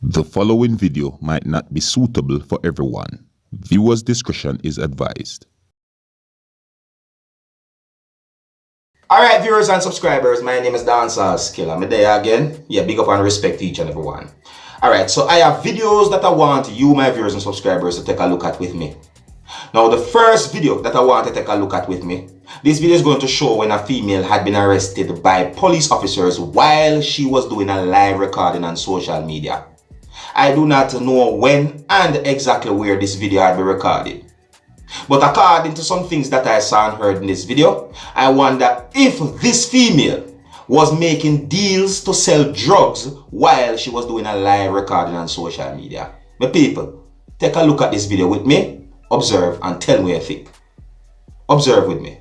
The following video might not be suitable for everyone. Viewers' discretion is advised. Alright, viewers and subscribers, my name is Dancehall Skilla. I'm there again. Yeah, big up and respect to each and every one. Alright, so I have videos that I want you, my viewers and subscribers, to take a look at with me. Now, the first video that I want to take a look at with me, this video is going to show when a female had been arrested by police officers while she was doing a live recording on social media. I do not know when and exactly where this video had been recorded. But according to some things that I saw and heard in this video, I wonder if this female was making deals to sell drugs while she was doing a live recording on social media. My people, take a look at this video with me, observe and tell me what you think. Observe with me.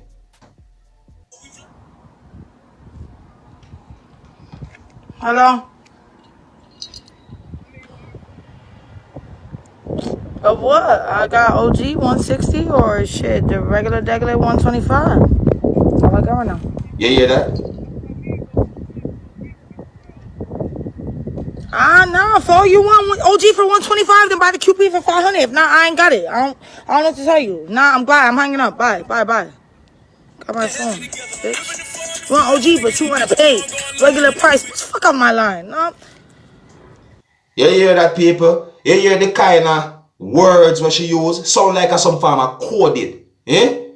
Hello? Of what? I got OG 160 or shit, the regular 125. All I got right now. You hear that? Nah, for you want OG for 125, then buy the QP for 500. If not, I ain't got it. I don't know what to tell you. Nah, I'm glad. I'm hanging up. Bye. Got my phone, bitch. You want OG, but you want to pay regular price. Fuck up my line. No. You hear that, people? You hear the kind of words what she use? Sound like a some farmer coded. Eh?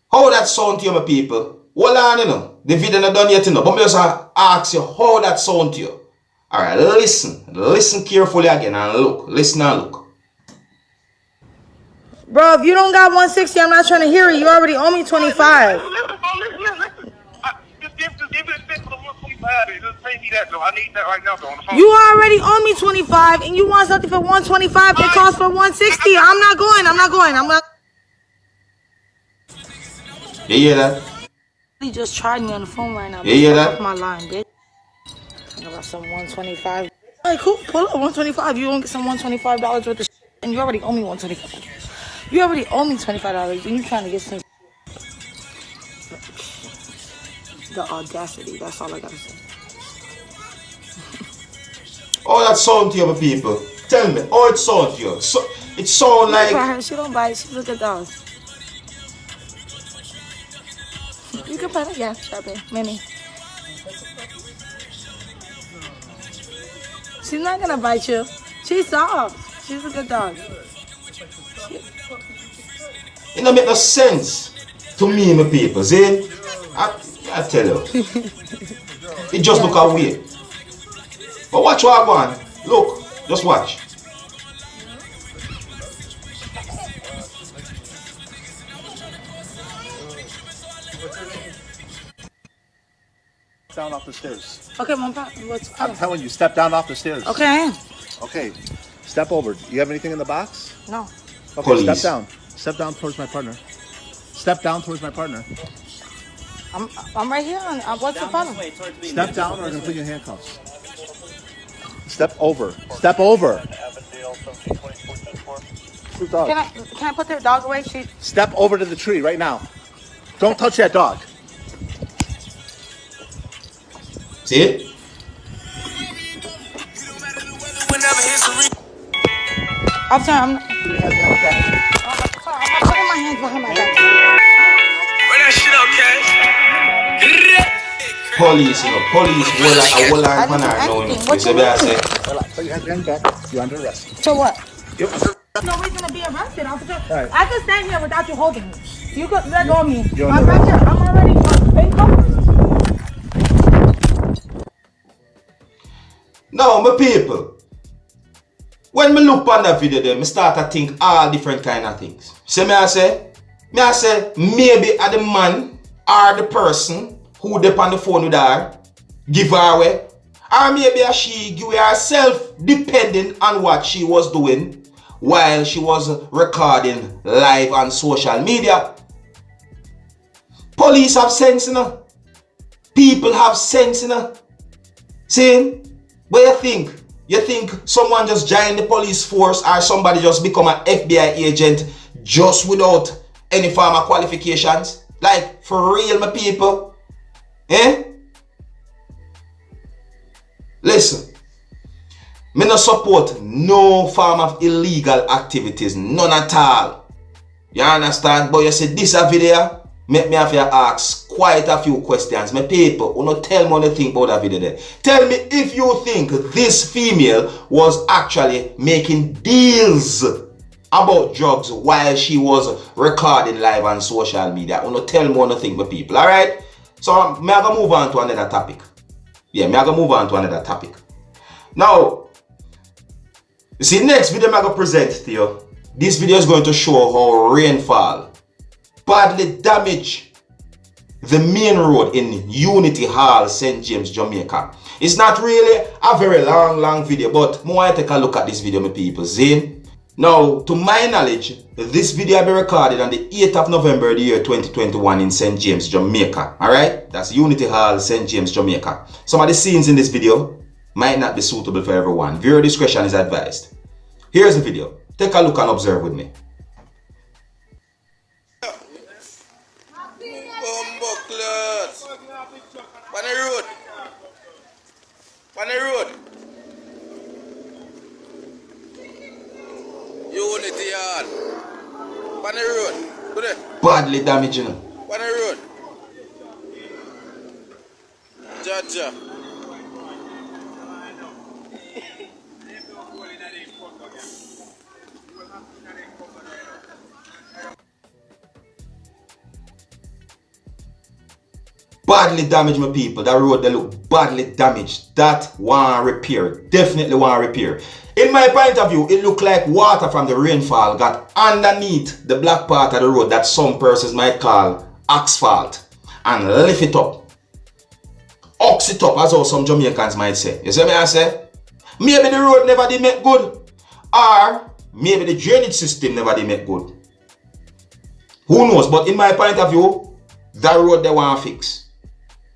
How that sound to you, my people? Hold on, you know. The video not done yet, you know. But I just ask you how that sound to you. Alright, listen. Listen carefully again and look. Listen and look. Bro, if you don't got 160, I'm not trying to hear it. You already owe me 25. I need that right now, though. On the phone. You already owe me 25, and you want something for 125 that costs for 160. I'm not going. You hear that? He just tried me on the phone right now. You hear that? Off my line, bitch. I got some 125. Alright, cool. Pull up 125. You don't get some $125 worth of shit, and you already owe me 125. You already owe me $25, and you trying to get some. The audacity. That's all I gotta say. Oh, that sound to you, my people. Tell me, how it sound to you? So, it sound like... Her. She don't buy it. She look at those. You can put it, yeah, sharp it, Minnie. She's not gonna bite you. She's soft. She's a good dog. It don't make no sense to me, my people. See? I tell you. It just look away. But watch what I want. Look, just watch. Down off the stairs. Okay, Mom, what's I'm telling you, step down off the stairs. Okay. Okay. Step over. Do you have anything in the box? No. Okay, Police. step down. Step down towards my partner. Step down towards my partner. I'm right here. What's the problem? Step down or I'm going to put you in handcuffs. Step over. Step over. Good dog. Can I put the dog away? Step over to the tree right now. Don't touch that dog. See it? Officer, I'm not putting my hands behind my back. Run that shit up, Cash. Police, you know, police, a whole lot of man are knowing. You see what I say? Put your hands back. You're under arrest. So what? You're under There's no reason to be arrested, officer. Right. I can stand here without you holding me. You could let go of me. You're I'm under right here. I'm already handcuffed. Now, my people, when me look on that video there, me start to think all different kind of things. See me I say? Maybe the man or the person who dey on the phone with her, give her away. Or maybe she give herself depending on what she was doing while she was recording live on social media. Police have sense, you know. People have sense, you know. See? What you think? You think someone just joined the police force or somebody just become an FBI agent just without any form of qualifications? Like, for real, my people? Eh? Listen, Me no support no form of illegal activities, none at all. You understand? But you see this a video, make me have to ask quite a few questions. My people, who not tell me what you think about that video there. Tell me if you think this female was actually making deals about drugs while she was recording live on social media. Who not tell me what you think, my people, alright? So, me I gonna move on to another topic. Yeah, me I gonna move on to another topic. Now, you see, next video I'm going to present to you. This video is going to show how rainfall badly damaged the main road in Unity Hall, St. James, Jamaica. It's not really a very long video, but I want to take a look at this video, my people. See? Now, to my knowledge, this video will be recorded on the 8th of November, the year 2021 in St. James, Jamaica. Alright? That's Unity Hall, St. James, Jamaica. Some of the scenes in this video might not be suitable for everyone. Viewer discretion is advised. Here's the video. Take a look and observe with me. On the road. On the road. Unity Hall. On the road. Badly damaged, you know. On the road. Jaja. Badly damaged, my people. That road, they look badly damaged. That want repair. Definitely want repair. In my point of view, it looked like water from the rainfall got underneath the black part of the road that some persons might call asphalt and lift it up. Ox it up, as how some Jamaicans might say. You see me I say? Maybe the road never did make good. Or maybe the drainage system never did make good. Who knows? But in my point of view, that road they want to fix.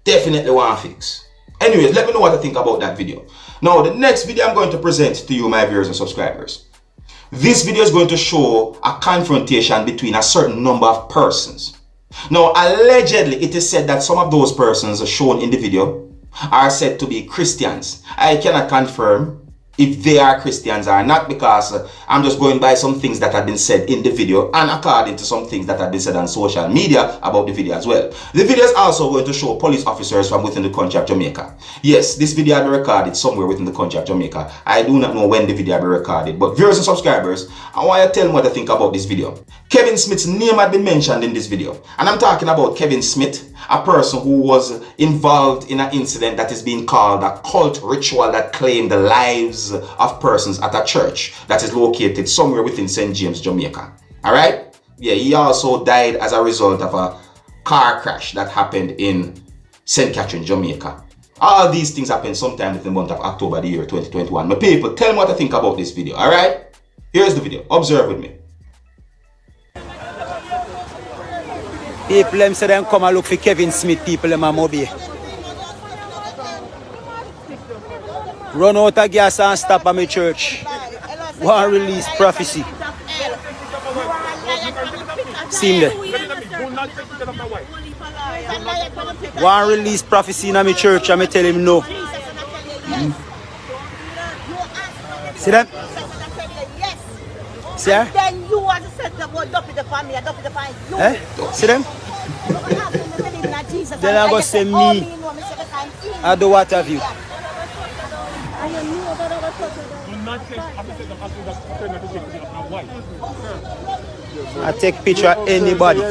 Definitely want to fix. Anyways, let me know what you think about that video. Now, the next video I'm going to present to you, my viewers and subscribers. This video is going to show a confrontation between a certain number of persons. Now, allegedly, it is said that some of those persons shown in the video are said to be Christians. I cannot confirm if they are Christians or not, because I'm just going by some things that have been said in the video and according to some things that have been said on social media about the video as well. The video is also going to show police officers from within the country of Jamaica. Yes, this video will be recorded somewhere within the country of Jamaica. I do not know when the video will be recorded, but viewers and subscribers, I want you to tell me what you think about this video. Kevin Smith's name had been mentioned in this video, and I'm talking about Kevin Smith, a person who was involved in an incident that is being called a cult ritual that claimed the lives of persons at a church that is located somewhere within St. James, Jamaica. Alright? Yeah, he also died as a result of a car crash that happened in St. Catherine, Jamaica. All these things happened sometime in the month of October, the year 2021. My people, tell me what you think about this video. Alright? Here's the video. Observe with me. People them say them come and look for Kevin Smith, people them a mobile. Run out of gas and stop at my church. Want release prophecy. See him there. Want release prophecy in my church and I tell him no. See them? See her? Then you want to set the word up with the family, up with the family. Eh? See them? Then I go say me. I do what have you. I take picture of anybody. You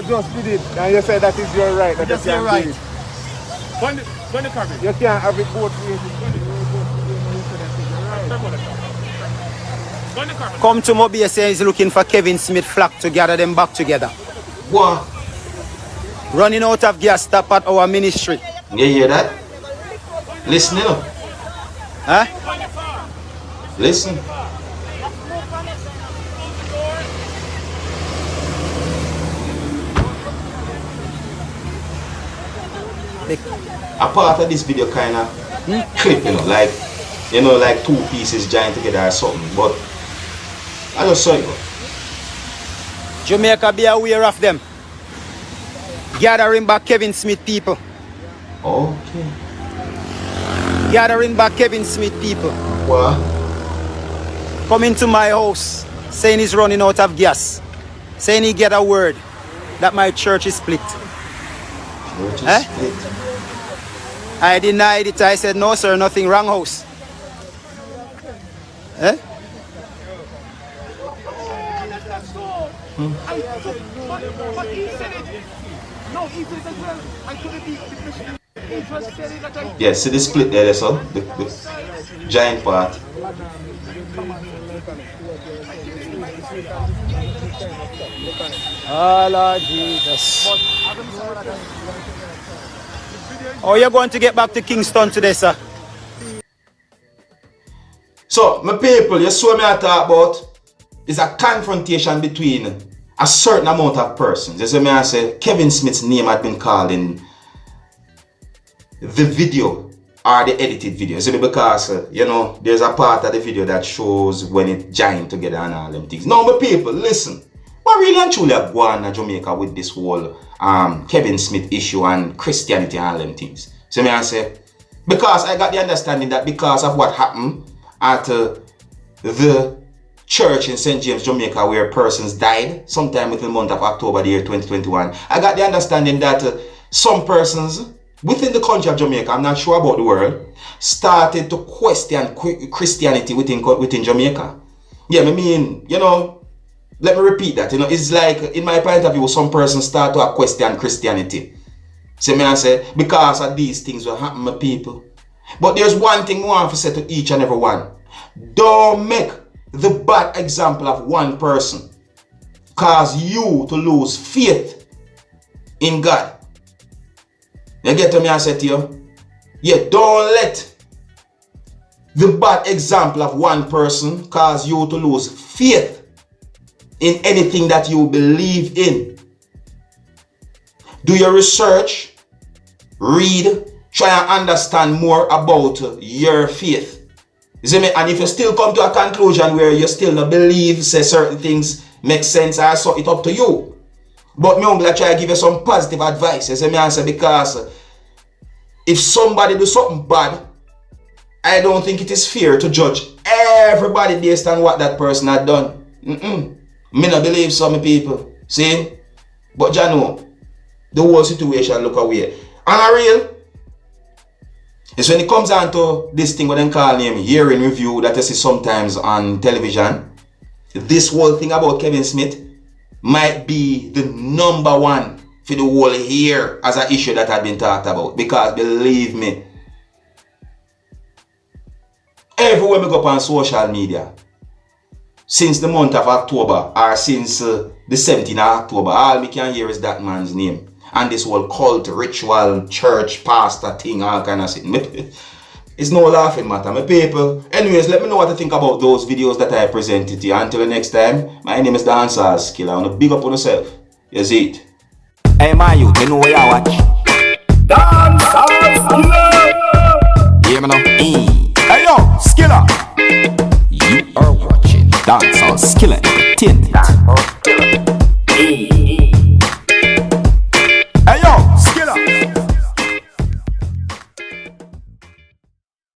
just did it, and you say that is your right. That is your right. You can't have it both ways. Come to Mobile say he's looking for Kevin Smith flock to gather them back together. What? Running out of gas stop at our ministry. You hear that? Listen, you know. Huh? Listen. A part of this video kind of clip, you know, like two pieces joined together or something, but I just saw it. Jamaica, be aware of them. Gathering back Kevin Smith people. Okay. Gathering back Kevin Smith people. What? Coming to my house, saying he's running out of gas. Saying he get a word that my church is split. Church is Eh? split. I denied it. I said, no, sir, nothing wrong, house. Eh? Yeah, see the split there, so the giant part. Oh, Lord Jesus. Oh, you're going to get back to Kingston today, sir? So, my people, you saw me I talk about is a confrontation between a certain amount of persons. As I say, Kevin Smith's name had been called in the video or the edited video. You see, because, you know, there's a part of the video that shows when it joined together and all them things. Now, my people, listen. What really and truly have gone in Jamaica with this whole Kevin Smith issue and Christianity and all them things? So I say, because I got the understanding that because of what happened at the church in St. James, Jamaica, where persons died sometime within the month of October the year 2021, I got the understanding that some persons within the country of Jamaica, I'm not sure about the world, started to question Christianity within Jamaica. Yeah, I mean, you know, let me repeat that. You know, it's like, in my point of view, some persons start to question Christianity. See me I say, because of these things will happen to people. But there's one thing I want to say to each and every one. Don't make the bad example of one person cause you to lose faith in God. You get to me I say to you? Yeah, don't let the bad example of one person cause you to lose faith in anything that you believe in. Do your research, read, try and understand more about your faith. You see me? And if you still come to a conclusion where you still don't believe, say certain things make sense, I saw it up to you. But me only try to give you some positive advice. You see me answer, because if somebody do something bad, I don't think it is fair to judge everybody based on what that person had done. Me not believe some people. See? But you know, the whole situation look away. And a real, it's when it comes down to this thing what they call him hearing review that you see sometimes on television. This whole thing about Kevin Smith might be the number one for the whole year as an issue that had been talked about. Because believe me, everywhere we go up on social media, since the month of October or since the 17th of October, all we can hear is that man's name. And this whole cult, ritual, church, pastor thing, all kind of thing. It's no laughing matter, my people. Anyways, let me know what you think about those videos that I presented to you. Until the next time, my name is Dancehall Skilla. I want to big up on yourself. You see it? Hey, my youth, you know where you watch? Dancehall Skilla! Hear me now? Hey, yo, Skilla! You are watching Dancehall Skilla Entertainment.